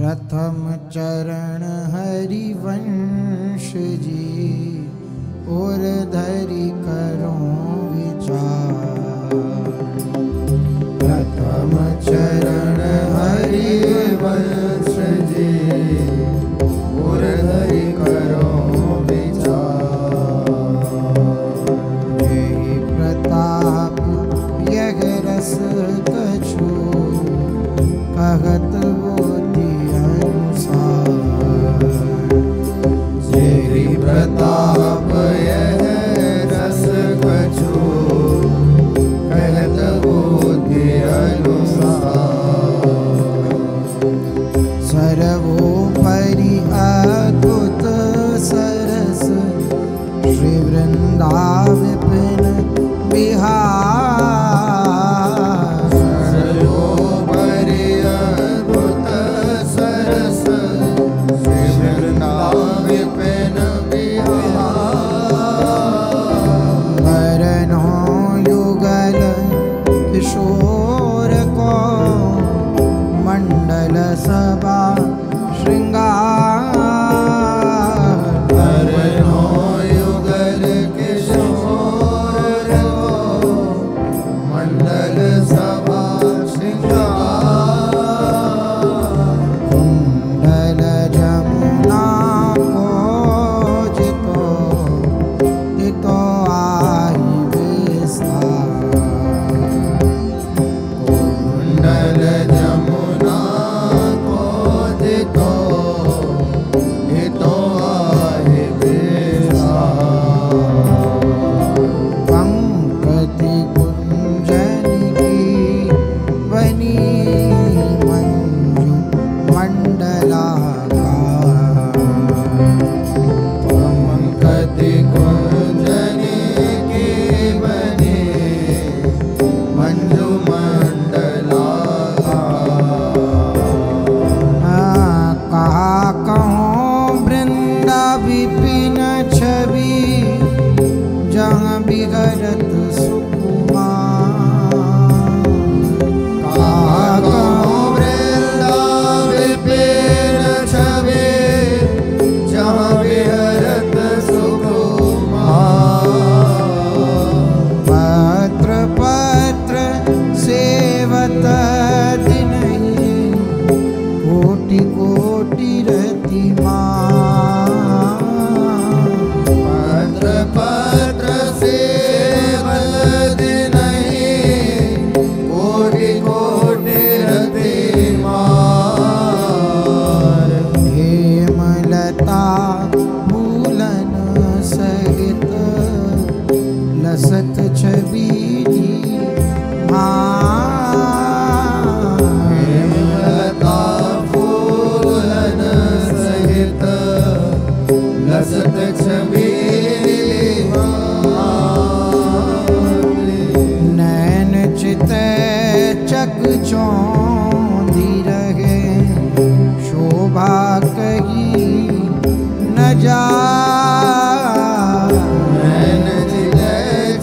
प्रथम चरण हरिवंश जी और धरि करो विचार। प्रथम चरण हरिवंश जी और धरि करो विचार। यही प्रताप यह रस कछु कहत बोधि अनुसार। यही प्रताप यह रस कछु कहत बोधि अनुसार। सर्वोपरि अद्भुत सरस श्री वृंदाविपिन बिहार। सर्वोपरि अद्भुत सरस श्री वृंदाविपिन बिहार। वरनो युगल किशोर को मंडल सभा श्रृंगार। वरनो युगल किशोर को मंडल सभा श्रृंगार। कुंडल जमुना को जितो तितो आई विस्तार। कुंडल जमुना को जितो तितो आई विस्तार। पंकति कुंजन की बनी मंजू मंडलाकार। पंकति कुंजन की बनी मंजू मंडलाकार। कहा कहूँ वृंदा विपिन छवि जहाँ बिगड़त सुकुमार। कहा कहूँ वृंदा विपिन छवि जहाँ बिगड़त सुकुमार। पत्र पत्र सेवत दिनहि कोटि कोटि रतिमान। पत्र पत्र सेवत दिनहि कोटि कोटि रतिमान। हेमलता फूलन सहित लसत छबीली मान। हेमलता फूलन सहित लसत छबीली मान। नैन चित चकचौंधी रहे शोभा कही न जाए। नैन चित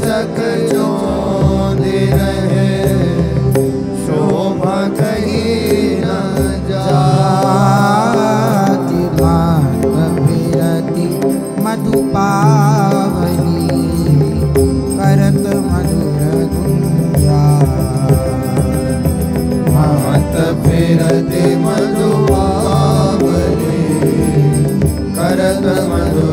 चकचौंधी रहे शोभा कही न जाति। मात फिरति मधुपावनी करत मधुर गुंजार। मात फिरति मधुपावनी करत मधुर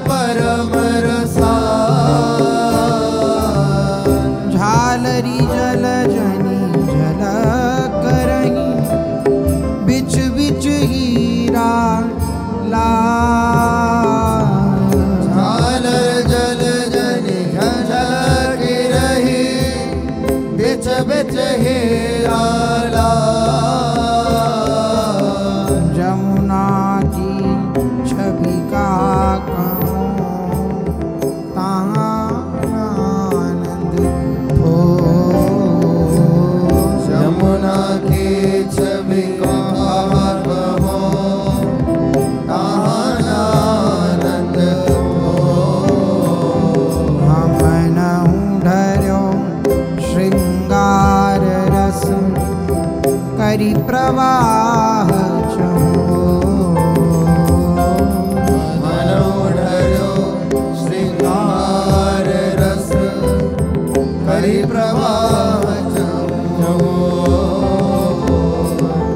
परम रसायन। झालरी जल जनी जल करही बिच बिच हीरा लाल। झालर जल जनी जल करही बिच बिच हीरा लाल। जमुना की छवि का कहूँ तहाँ आनंद हो। जमुना की छवि का कहूँ तहाँ आनंद हो। हम नहूँ ढर्यो श्रृंगार रस करी प्रवाह प्रवाह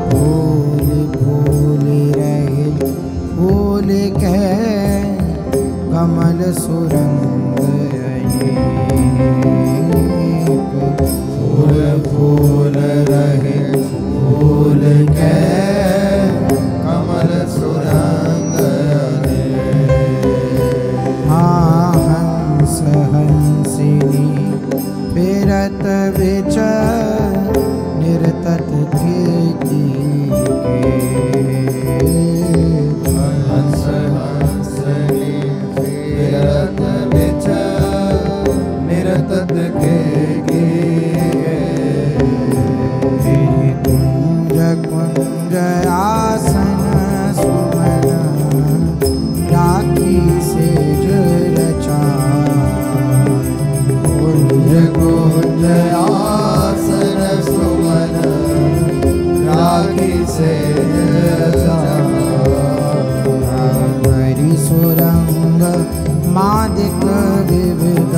फूल फूल रहे फूल कह कमल सुरंग फूल फूल रहे फूल कह कमल सुरंग। हाँ हंस हंसिनी फिरत बिच निरतत खेती के। हंस हंसनी फिरत बिच निरतत खेती के। कुंज कुंज आसन सुमन राखी सेज रचाए। कुंज कुंज आसन सुमन राखी सेज रचाए। सुरंग मादिक विविध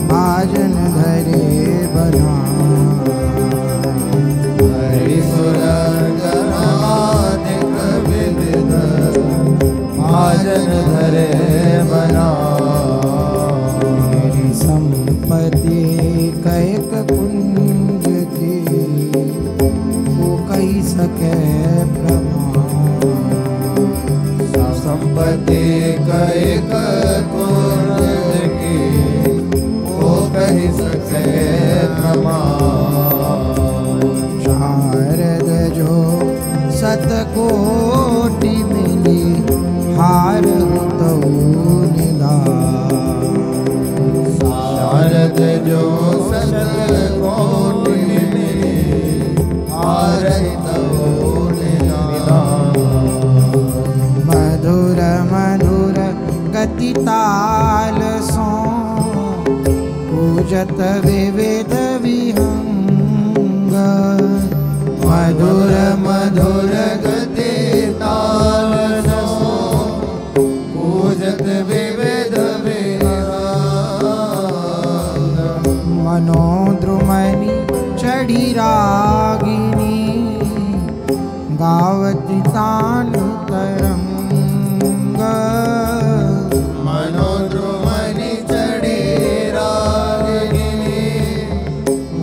भाजन धरे बना। सुरंग मादिक विविध भाजन धरे बना। संपत्ति कैक कुंज की वो कही सके प्रमाण। संपत्ति कैक कुंज की वो कही सके प्रमाण। शारद जो सतकोटि मिली हार तो निदान। शारद जो सतकोटि मिली हार तो निदान। मधुर मधुर गति ताल सो पूजत विविध विहंग। मधुर मधुर गति ताल सो पूजत विविध विहंग। मनोद्रुमनि चढ़ी रागिनी गावती तान तरंग। मनोद्रुमनि चढ़ी रागिनी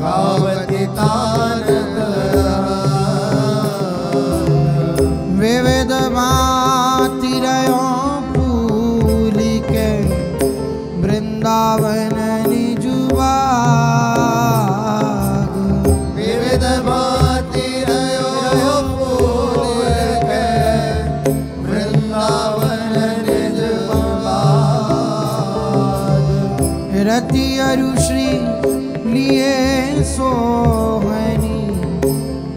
गावती तान तरंग। विविध भांति रयो फूल के वृंदावन निजुबाग। विविध भांति रयो फूल के वृंदावन निजुबाग। रति अरुश्री लिए सोहनी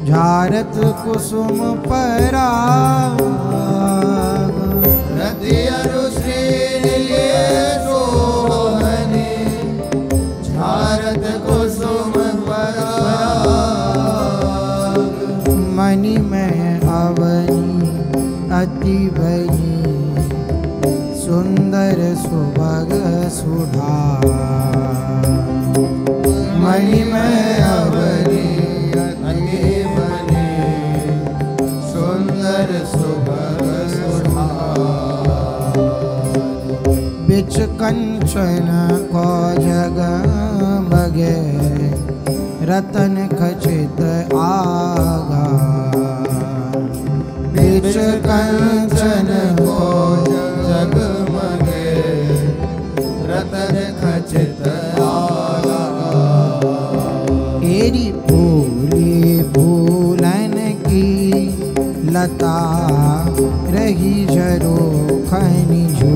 झारत कुसुम पराग। रति अरुश्री लिए सोहनी झारत कुसुम पराग। मणि में अवनी अति बनी सुंदर सुभग सुधा। मणि में अवनी अति बनी सुंदर सुभग सुधा। बिच कंचन को जगमगे रतन खचित आगा बिच कंचन को जगमगे रतन खचित आगा तेरी फूली फूलन की लता रही जरो खनी जो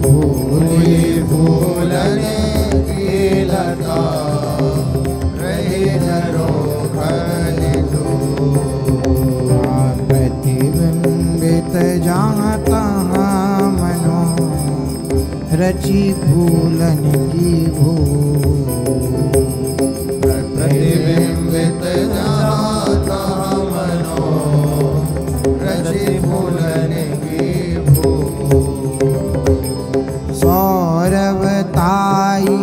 फूली फूलन की लता रही जरो खनी जो प्रतिबिंबित जहाँ तहाँ मनो रची फूलन की भू प्रतिबिंबित जहाँ तहाँ मनो रची फूलन की भू सौरवताई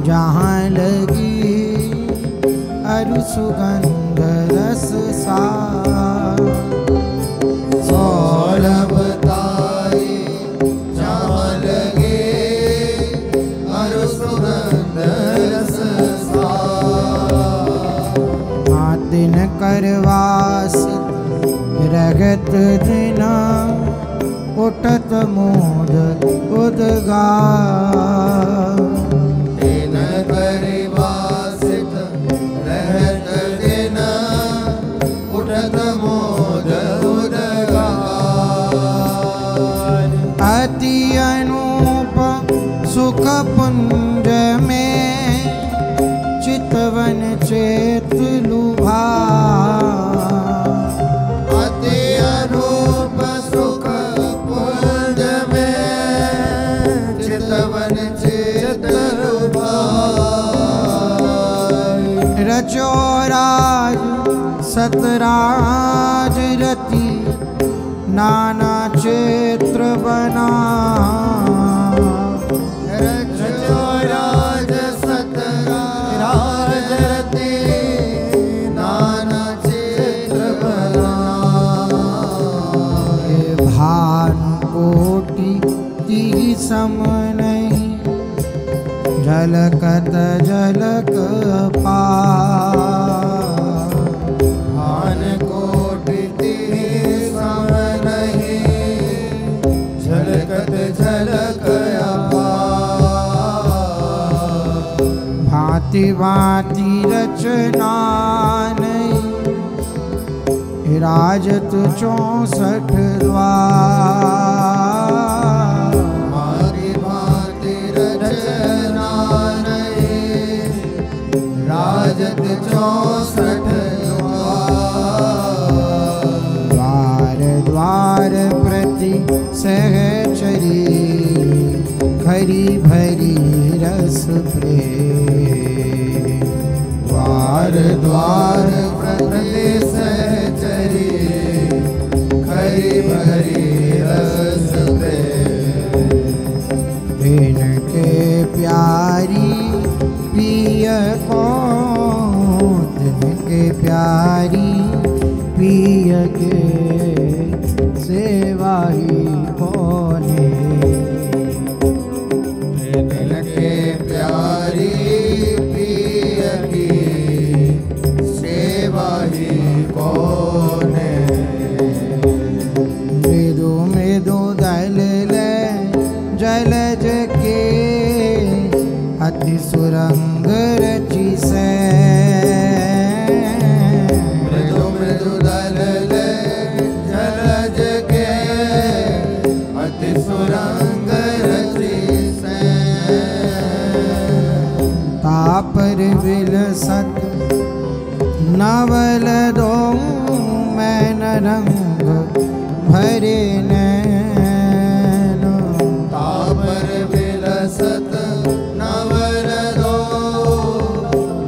जहाँ लगी अरु सुगंध रस सा सौरभताई जहाँ लगे अरु सुगंध रस सा दिन करवास रगत दिना उठत मोद उदगा दिन परिवासित रहत दिन उठत मोद उदगा अति अनूप सुख पुंज में चितवन चेत लुभा अति अनूप सुख पुंज में चितवन चेत लुभा रचो राज सतराज रति नाना क्षेत्र बना रचो राज सतराज रति नाना क्षेत्र बना भानुकोटि ती सम नहीं झलकत झलक पा भान कोटि सम नहीं झलकत झलक भांति भांति रचना नहीं राजत 64 द्वार भांति भांति रचना नहीं राजत 64 द्वार द्वार प्रति सहचरी खरी भरी रस प्रेम द्वार द्वार प्रति सहचरी खरी भरी रस बिन के प्यारी पिय को दिन के प्यारी पिय के सेवा ही कोने दिल के प्यारी पिय की सेवा ही कौन मृदु मृदु दल जलज के अति सुरंग रचि से मृदु मृदु दल जलज के अति सुरंग रचि से तापर विलसत नवल दो मैन रंग भरे नैन तापर विलसत नवल दो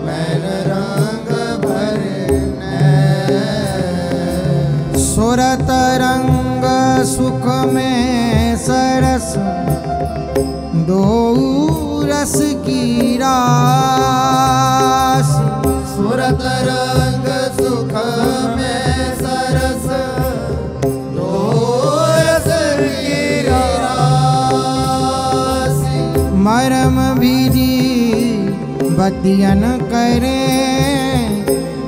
मैन रंग भरे नैन सुरत रंग सुख में सरस दो रस की रास सुरत रंग सुख में सरस दो रस की रास परम विधि बतियन करे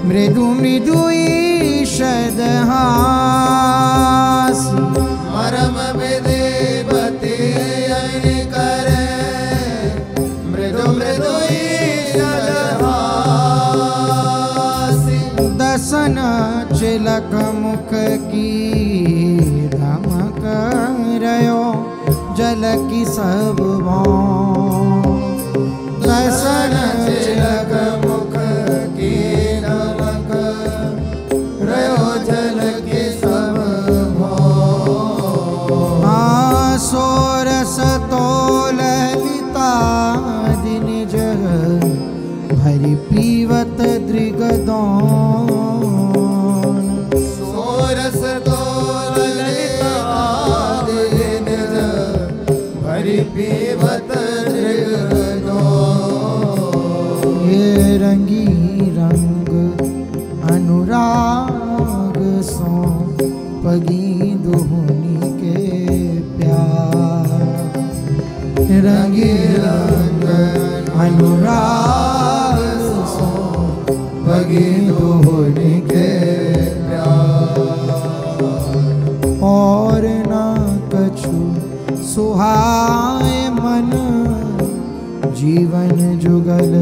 मृदु मृदु ईषद हासी परम विधि बतियन करे मृदु मृदु ईषद हासी दसन चिलक मुख की धमक रयो जल की सब भाव दसन चिलक मुख की धमक रयो जल की सब भाव सोरस तो ललिता दिन जग भरी पीवत दृगदौन सोरस तो ललिता दिन जग भरी पीवत दृगदौन ये रंगी रंग अनुराग सो पगी दुहनी के प्यार रंगी रंग अनुराग सो पगी दुहनी के प्यार और न कछु सुहाए मन जीवन जुगल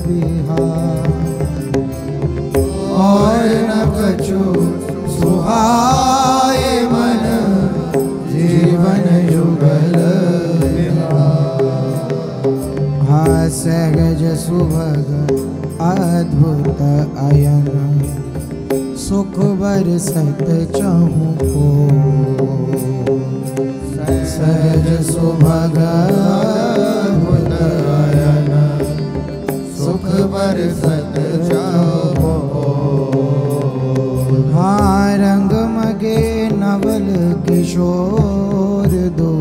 विहार और न कछु सुहाए मन जीवन जुगल सहज सुभग अद्भुत अयन सुख बरसत चहु को सहज सुभग अद्भुत अयन सुख बरसत चहु रंग मगे नवल किशोर दो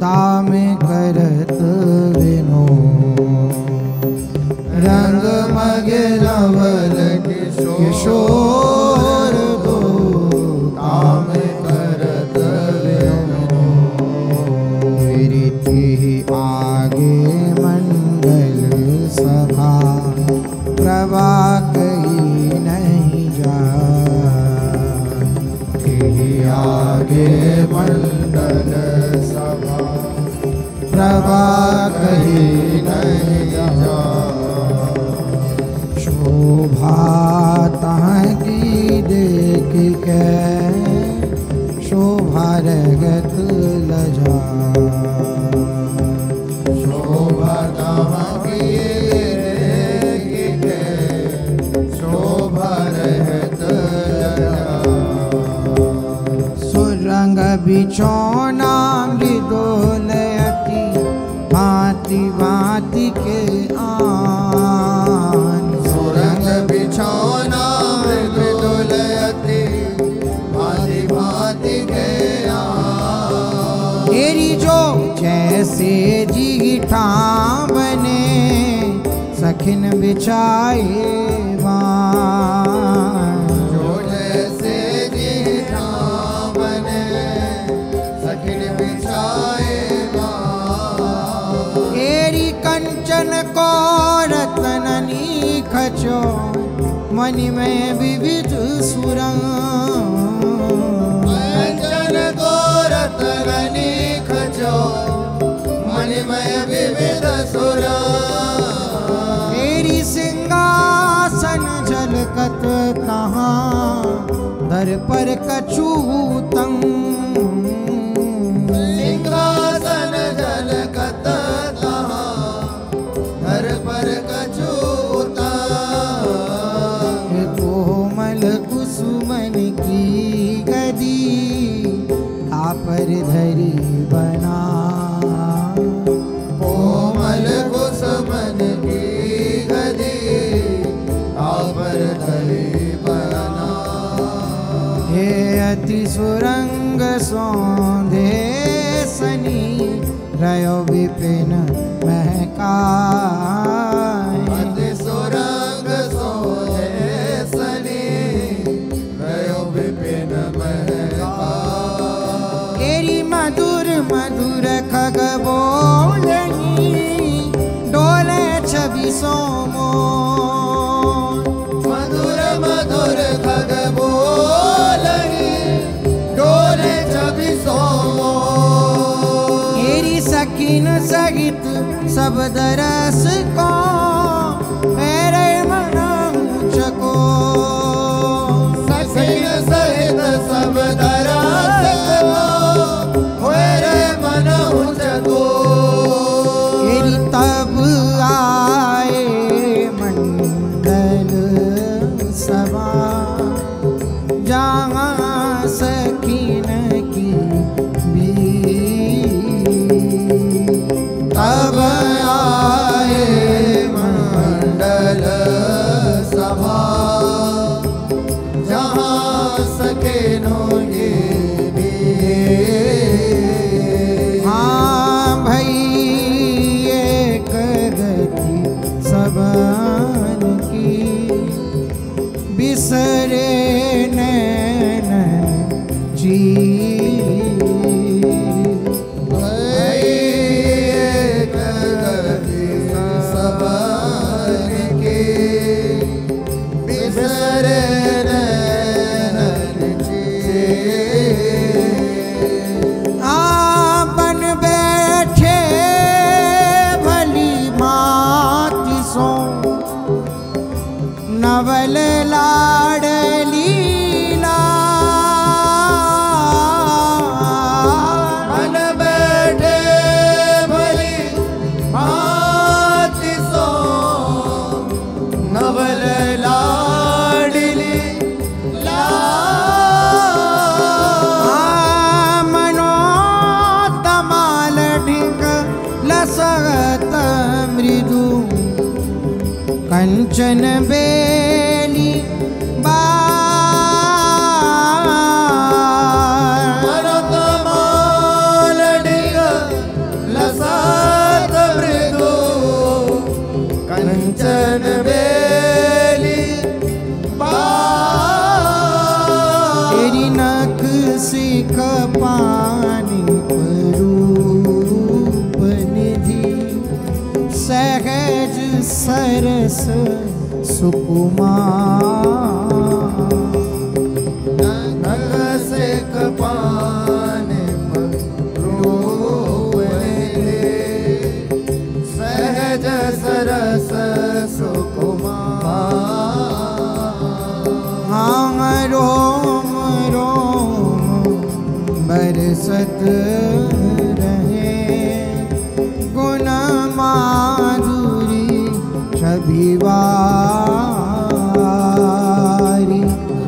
तामे करत विनो रंग मगे नवल किशोर दो ताम करत विनो विरिति आगे मंगल सभा प्रभा कही नहीं जा आगे मंडल सभा प्रभा कही नहीं जा शोभा ताकी देख के शोभा रगत लजा शोभा ताकी देख के शोभा रहत सुरंग बिछौना मृदोलयति भांति भांति के आन सुरंग बिछौना मृदुलयति भांति भांति के आन तेरी जो जैसे जीठा बने सखिन बिछाए बान जो जैसे जीठा बने सखिन बिछाए बान तेरी कंचन को रतननी खचो मणि में विविध सुरंग कंचन को रतनी खचो मणिमय विविध सुरा तेरी सिंहासन झलकत कहाँ दर पर कछूतम सिंहासन झलकत कहाँ धर पर कछूता कोमल कुसुमन की गदी पर धरी बना कोमल कुसुमन की गदी पर धरी बना हे अति सुरंग सौंधे सनी रयो विपिन महकाय अति सुरंग सोहे सनी रयो विपिन महकाय तेरी मधुर मधुर खग बोलनी सोमो मधुर मधुर खग बोलही डोले छवि सोमो मेरी सखीन सहित सब दरस को मेरे मन चको सखीन सहित सब दरस को मेरे मन चको मेरी तब आए मंडल सभा जहाँ सखीन की भी तब आए मंडल सभा जहाँ सखीनों की भी हाँ भई एक गति सबन की बिसरे नैन जी नवल लाडली मन बैठे भली भांति सो नवल लाडली मनो तमाल ढिंग लसत मृदु कंचन बेली मनोतमाल ढिंग लसत मृदु कंचन बेली तेरी नख सिख पानी रूप निधि सहज सरस सुकुमार नख से कपान सहज सरस सुकुमार हाँ रोम रोम बरसत रहे गुण माधुरी छविवारी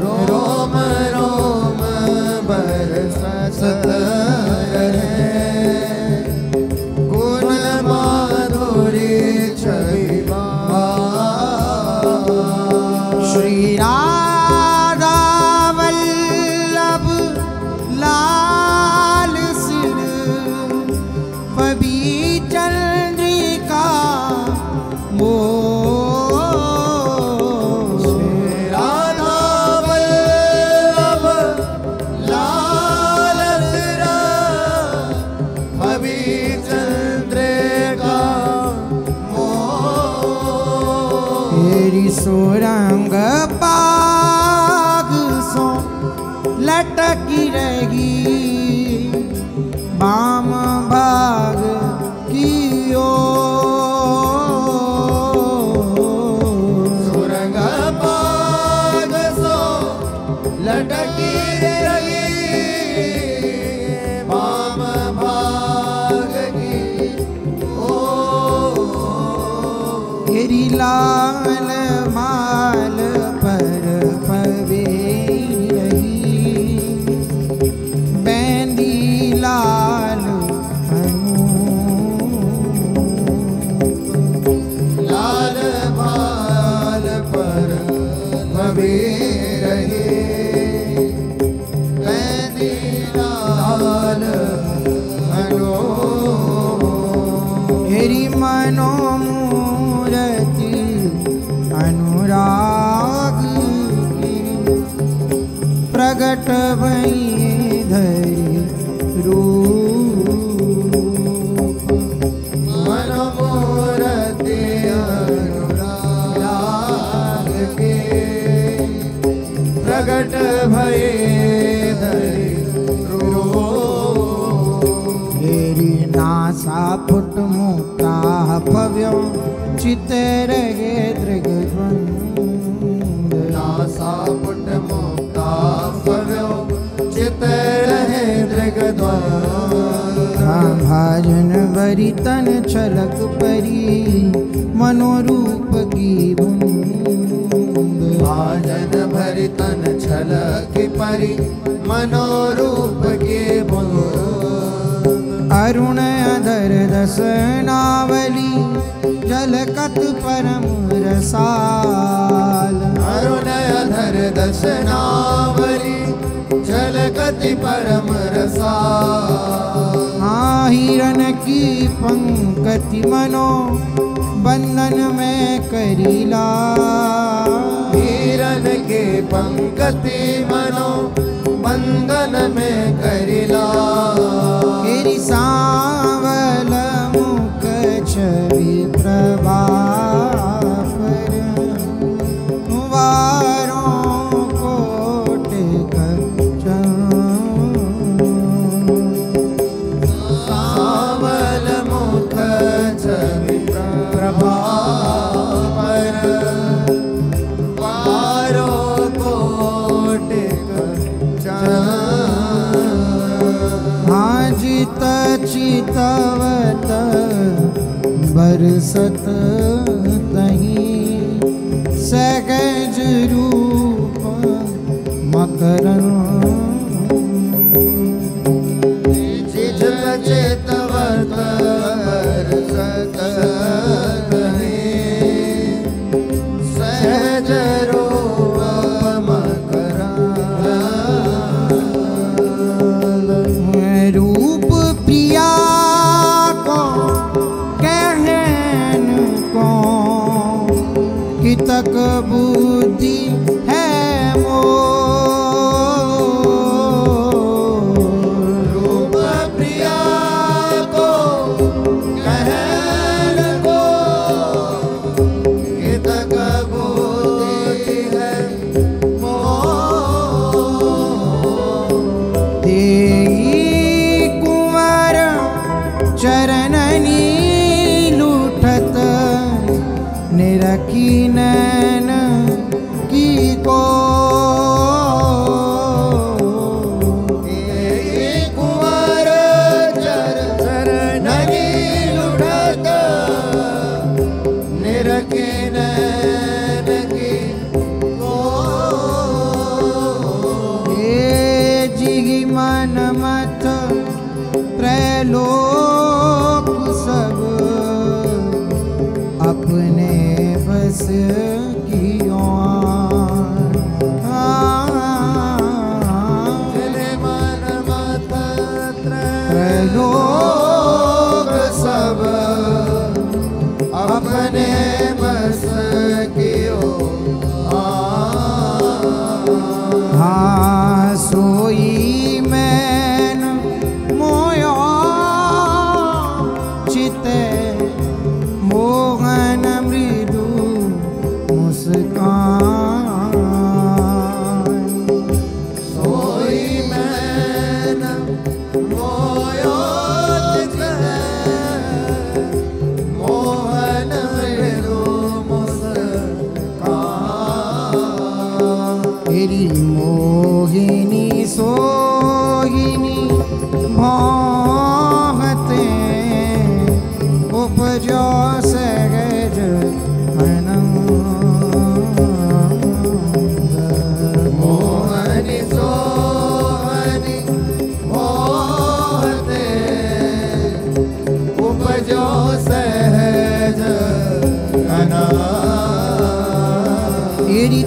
रोम रोम बरसत रहे गुण माधुरी छविवारी श्री राधा वल्लभ लाल सिर पबी चंद्रिका मो राधा वल्लभ लाल सिरा कवि चंद्रिका तेरी सुरंग पाग सो लटकी रही बाम भाग की सुरंग पाग सो लटकी रही वाम भाग की तेरी लाल माल पर पवे रही बैंदी लाल लाल भाल पर भवे रहे कैदी लाल हनो तेरी मनोमूर्ति अनुराग प्रगट भई धरि रूप मनोमूर्ति अनुराग एरी नासा फुट मुक्ता भव्यो चिते रहे दृग्द्वंद नासा पुट मुक्ता भव्यो चिते रहे दृग्द्वंद भाजन भरी तन छलक परी मनोरूप की बूंद भाजन भरी तन छलक परी मनोरूप की बूंद अरुण अधर दसनावली झलकत परम रसाल अरुण अधर दशनावली झलकति परम रसाल हाँ हिरण की पंक्ति मनो बंधन में करीला हिरण के पंक्ति मनो बंधन में करिला तेरी सांवल मुख छवि प्रभा पर वारों कोट सांवल मुख छवि प्रभा पर वारों कोट हाँ जित चितवत बरसत तहीं सहज रूप मकरन जित चितवत बरसत तहीं सहज रूप मकरन रूप प्रिया को कहन को कि तक बुद्धि है मोर रूप प्रिया को कहन को कि तक बुद्धि है मोर तेई कुंवर चरणनी लूठत निरखी नैन की को कुंवर चरणनी लुढ़त निरखे नैन की को हे जिहि मन मत त्रैलोक सब अपने बस कियो जिन्हें मन मत त्रैलोक त्रैलोक सब अपने बस कियो हाँ सोई मैन मोयो चिते मोहन मृदु मुस्कान सोई मैन मोयो चित मोहन मृदु मुस्कान तेरी मोहिनी सोहिनी भाहते उपजो सहज आनंद मोहनि सोहनि मोहते उपजो सहज आनंद तेरी